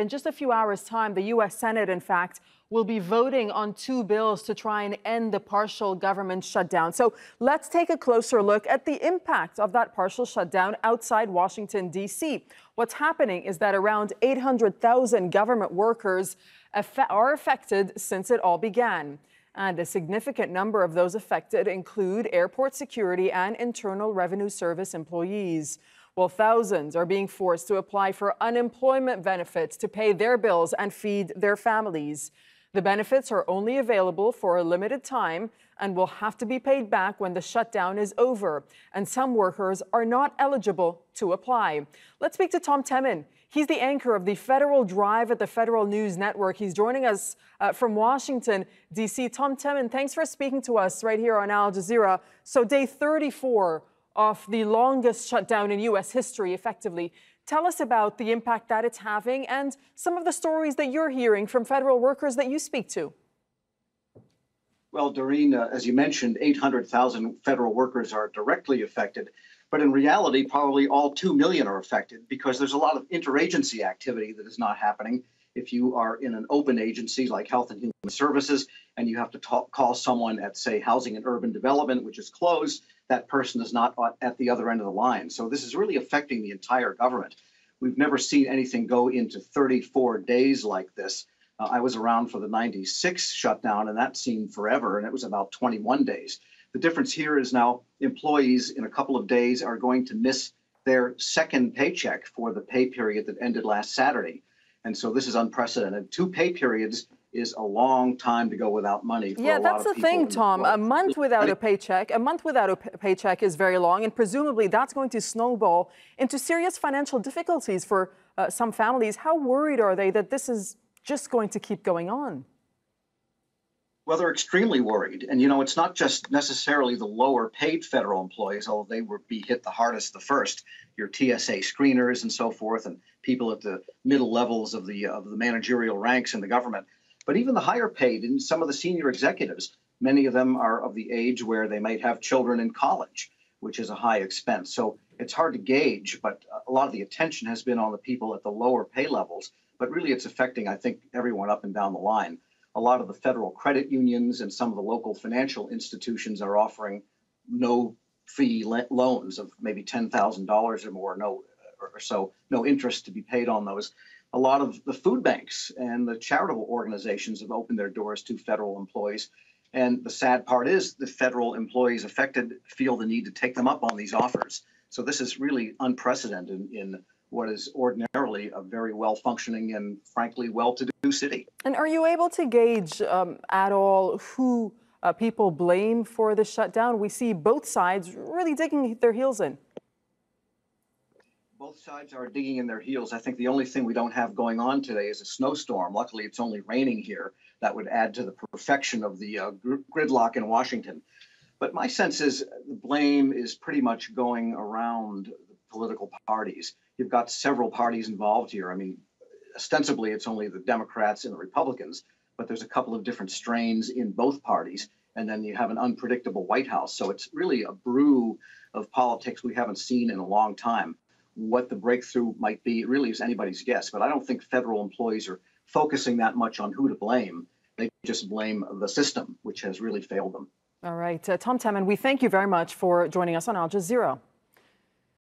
in just a few hours' time, the U.S. Senate, in fact, will be voting on 2 bills to try and end the partial government shutdown. So let's take a closer look at the impact of that partial shutdown outside Washington, D.C. What's happening is that around 800,000 government workers are affected since it all began. And a significant number of those affected include airport security and Internal Revenue Service employees. Well, thousands are being forced to apply for unemployment benefits to pay their bills and feed their families. The benefits are only available for a limited time and will have to be paid back when the shutdown is over. And some workers are not eligible to apply. Let's speak to Temin. He's the anchor of the Federal Drive at the Federal News Network. He's joining us from Washington, D.C. Temin, thanks for speaking to us right here on Al Jazeera. So day 34 of the longest shutdown in U.S. history, effectively. Tell us about the impact that it's having and some of the stories that you're hearing from federal workers that you speak to. Well, Doreen, as you mentioned, 800,000 federal workers are directly affected. But in reality, probably all 2 million are affected because there's a lot of interagency activity that is not happening. If you are in an open agency like Health and Human Services and you have to call someone at, say, Housing and Urban Development, which is closed, that person is not at the other end of the line. So this is really affecting the entire government. We've never seen anything go into 34 days like this. I was around for the 96 shutdown, and that seemed forever, and it was about 21 days. The difference here is now employees in a couple of days are going to miss their second paycheck for the pay period that ended last Saturday. And so this is unprecedented. 2 pay periods is a long time to go without money for a lot of people. Yeah, that's the thing, Tom. A month without a paycheck is very long, and presumably that's going to snowball into serious financial difficulties for some families. How worried are they that this is just going to keep going on? Well, they're extremely worried. And, you know, it's not just necessarily the lower paid federal employees, although they would be hit the hardest the first, your TSA screeners and so forth, and people at the middle levels of the managerial ranks in the government. But even the higher paid and some of the senior executives, many of them are of the age where they might have children in college, which is a high expense. So it's hard to gauge, but a lot of the attention has been on the people at the lower pay levels. But really, it's affecting, I think, everyone up and down the line. A lot of the federal credit unions and some of the local financial institutions are offering no-fee loans of maybe $10,000 or more, no interest to be paid on those. A lot of the food banks and the charitable organizations have opened their doors to federal employees. And the sad part is the federal employees affected feel the need to take them up on these offers. So this is really unprecedented in what is ordinarily a very well-functioning and, frankly, well-to-do city. And are you able to gauge at all who people blame for the shutdown? We see both sides really digging their heels in. Both sides are digging in their heels. I think the only thing we don't have going on today is a snowstorm. Luckily, it's only raining here. That would add to the perfection of the gridlock in Washington. But my sense is the blame is pretty much going around the political parties. You've got several parties involved here. I mean, ostensibly, it's only the Democrats and the Republicans, but there's a couple of different strains in both parties. And then you have an unpredictable White House. So it's really a brew of politics we haven't seen in a long time. What the breakthrough might be really is anybody's guess. But I don't think federal employees are focusing that much on who to blame. They just blame the system, which has really failed them. All right. Temin, we thank you very much for joining us on Al Jazeera.